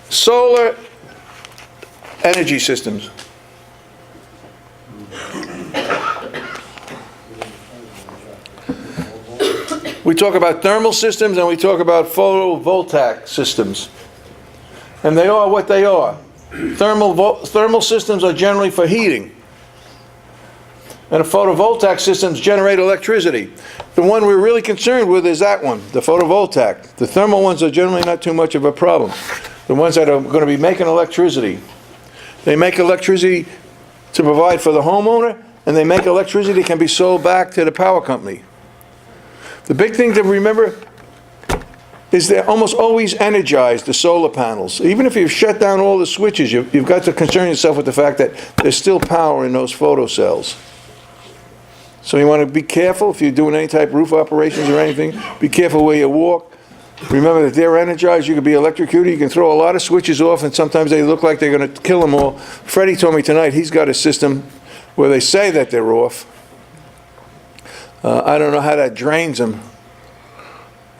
Solar energy systems. We talk about thermal systems and we talk about photovoltaic systems. And they are what they are. Thermal systems are generally for heating. And the photovoltaic systems generate electricity. The one we're really concerned with is that one, the photovoltaic. The thermal ones are generally not too much of a problem. The ones that are going to be making electricity. They make electricity to provide for the homeowner, and they make electricity that can be sold back to the power company. The big thing to remember is they're almost always energized, the solar panels. Even if you've shut down all the switches, you've got to concern yourself with the fact that there's still power in those photocells. So you want to be careful if you're doing any type of roof operations or anything. Be careful where you walk. Remember that they're energized. You can be electrocuted. You can throw a lot of switches off, and sometimes they look like they're going to kill them all. Freddie told me tonight he's got a system where they say that they're off. I don't know how that drains them.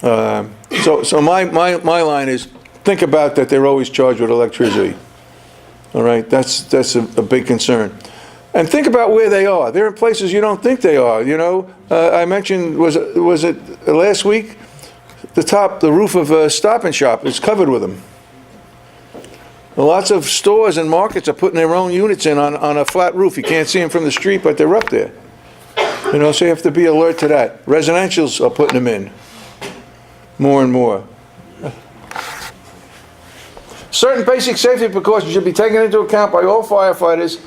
So my line is, think about that they're always charged with electricity. All right, that's a big concern. And think about where they are. They're in places you don't think they are. You know, I mentioned, was it last week? The roof of a Stop and Shop is covered with them. Lots of stores and markets are putting their own units in on a flat roof. You can't see them from the street, but they're up there. You know, so you have to be alert to that. Residentials are putting them in more and more. Certain basic safety precautions should be taken into account by all firefighters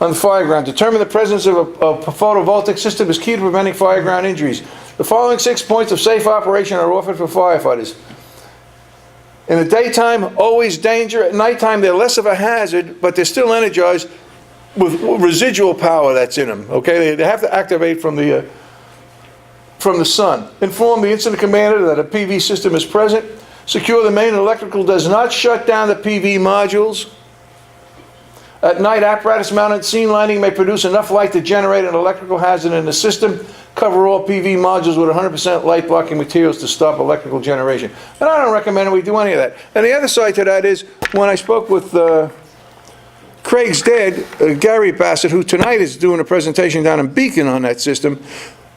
on the fire ground. Determine the presence of a photovoltaic system is key to preventing fire ground injuries. The following 6 points of safe operation are offered for firefighters. In the daytime, always danger. At nighttime, they're less of a hazard, but they're still energized with residual power that's in them. Okay, they have to activate from the sun. Inform the incident commander that a PV system is present. Secure the main electrical does not shut down the PV modules. At night, apparatus-mounted scene lighting may produce enough light to generate an electrical hazard in the system. Cover all PV modules with 100% light-blocking materials to stop electrical generation. And I don't recommend we do any of that. And the other side to that is, when I spoke with Craig's dad, Gary Bassett, who tonight is doing a presentation down in Beacon on that system,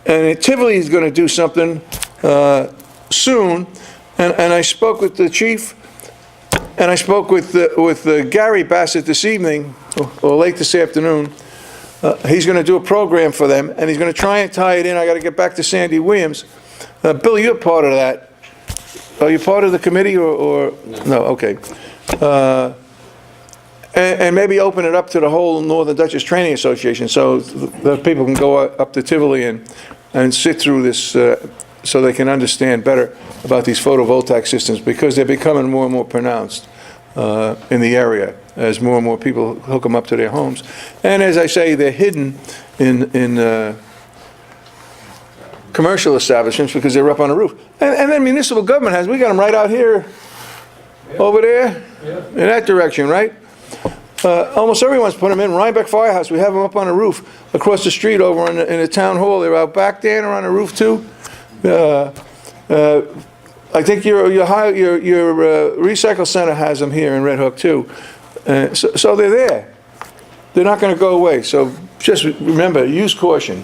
and Tivoli is going to do something soon, and I spoke with the chief, and I spoke with Gary Bassett this evening, or late this afternoon. He's going to do a program for them, and he's going to try and tie it in. I got to get back to Sandy Williams. Bill, you're part of that. Are you part of the committee, or no? Okay. And maybe open it up to the whole Northern Dutchess Training Association, so the people can go up to Tivoli and sit through this, so they can understand better about these photovoltaic systems, because they're becoming more and more pronounced in the area as more and more people hook them up to their homes. And as I say, they're hidden in commercial establishments because they're up on a roof. And then municipal government we got them right out here, over there, in that direction, right? Almost everyone's put them in. Rhinebeck Firehouse, we have them up on a roof across the street over in the town hall. They're out back there and on a roof too. I think your recycle center has them here in Red Hook too. So they're there. They're not going to go away. So just remember, use caution.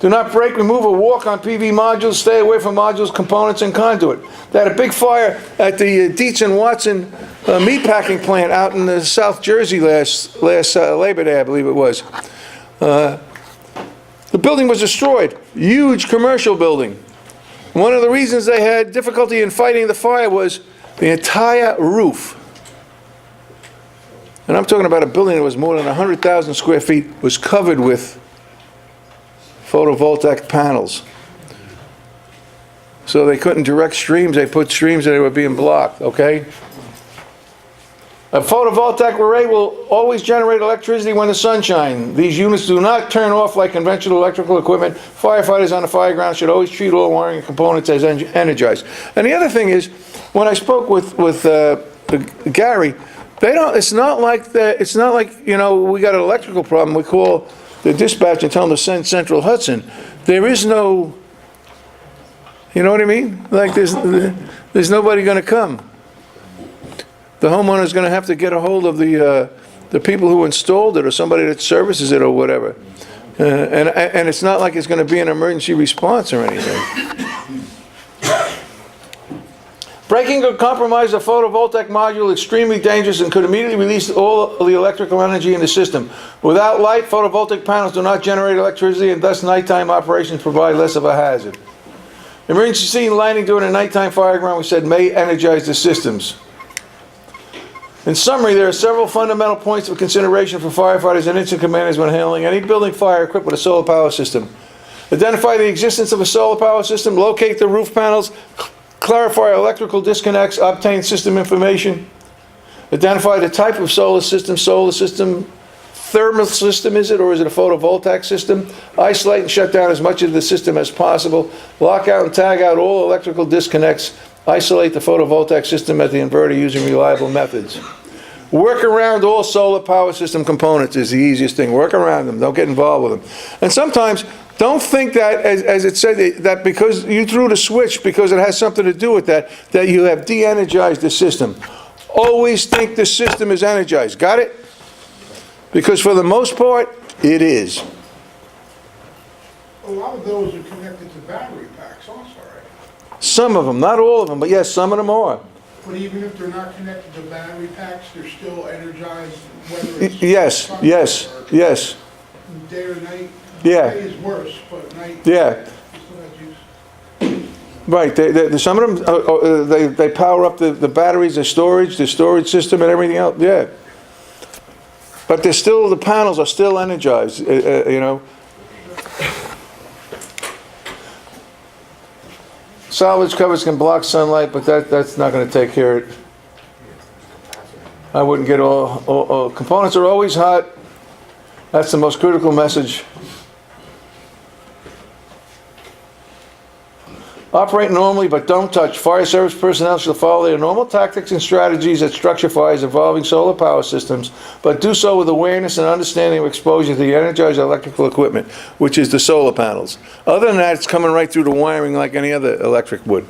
Do not break, remove, or walk on PV modules. Stay away from modules, components, and conduit. They had a big fire at the Dietz and Watson meatpacking plant out in South Jersey last Labor Day, I believe it was. The building was destroyed. Huge commercial building. One of the reasons they had difficulty in fighting the fire was the entire roof. And I'm talking about a building that was more than 100,000 square feet, was covered with photovoltaic panels. So they couldn't direct streams. They put streams and they were being blocked, okay? A photovoltaic array will always generate electricity when the sun shines. These units do not turn off like conventional electrical equipment. Firefighters on the fire ground should always treat all wiring and components as energized. And the other thing is, when I spoke with Gary, it's not like you know, we got an electrical problem, we call the dispatch and tell them to send Central Hudson. There is no, you know what I mean? Like there's nobody going to come. the homeowner's gonna have to get a hold of the people who installed it, or somebody that services it, or whatever. And it's not like it's gonna be an emergency response or anything. Breaking or compromise a photovoltaic module is extremely dangerous and could immediately release all of the electrical energy in the system. Without light, photovoltaic panels do not generate electricity, and thus nighttime operations provide less of a hazard. Emergency scene lighting during a nighttime fire ground, we said, may energize the systems. In summary, there are several fundamental points of consideration for firefighters and incident commanders when handling any building fire equipped with a solar power system. Identify the existence of a solar power system, locate the roof panels, clarify electrical disconnects, obtain system information. Identify the type of solar system, thermal system is it, or is it a photovoltaic system? Isolate and shut down as much of the system as possible. Lock out and tag out all electrical disconnects. Isolate the photovoltaic system at the inverter using reliable methods. Work around all solar power system components is the easiest thing. Work around them, don't get involved with them. And sometimes, don't think that, as it said, that because you threw the switch, because it has something to do with that, that you have de-energized the system. Always think the system is energized. Got it? Because for the most part, it is. A lot of those are connected to battery packs also, right? Some of them, not all of them, but yes, some of them are. But even if they're not connected to battery packs, they're still energized, whether it's... Yes, yes, yes. Day or night? Yeah. Day is worse, but night... Yeah. Still has use. Right, some of them, they power up the batteries, the storage system and everything else, yeah. But they're still, the panels are still energized, you know. Salvage covers can block sunlight, but that's not going to take care of it. I wouldn't get all components are always hot. That's the most critical message. Operate normally, but don't touch. Fire service personnel shall follow their normal tactics and strategies at structure fires involving solar power systems, but do so with awareness and understanding of exposure to the energized electrical equipment, which is the solar panels. Other than that, it's coming right through the wiring like any other electric would.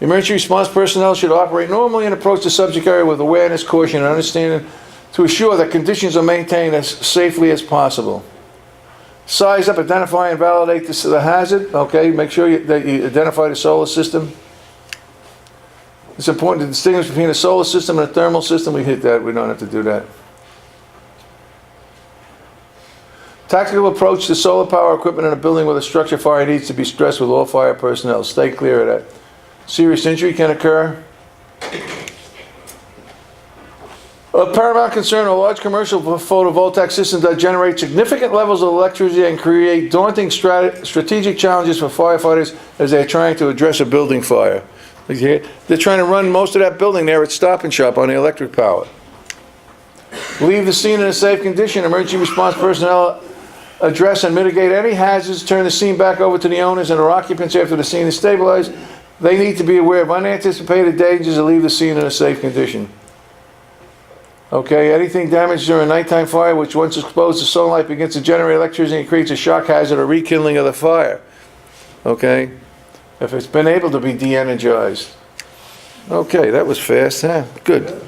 Emergency response personnel should operate normally and approach the subject area with awareness, caution, and understanding to assure that conditions are maintained as safely as possible. Size up, identify and validate the hazard. Okay, make sure that you identify the solar system. It's important to distinguish between a solar system and a thermal system. We hit that, we don't have to do that. Tactical approach to solar power equipment in a building with a structure fire needs to be stressed with all fire personnel. Stay clear of that. Serious injury can occur. Of paramount concern are large commercial photovoltaic systems that generate significant levels of electricity and create daunting strategic challenges for firefighters as they are trying to address a building fire. Okay? They're trying to run most of that building there at Stop and Shop on the electric power. Leave the scene in a safe condition. Emergency response personnel address and mitigate any hazards, turn the scene back over to the owners and their occupants after the scene is stabilized. They need to be aware of unanticipated dangers and leave the scene in a safe condition. Okay, anything damaged during a nighttime fire which once exposed to sunlight begins to generate electricity and creates a shock hazard or rekindling of the fire. Okay, if it's been able to be de-energized. Okay, that was fast, huh? Good.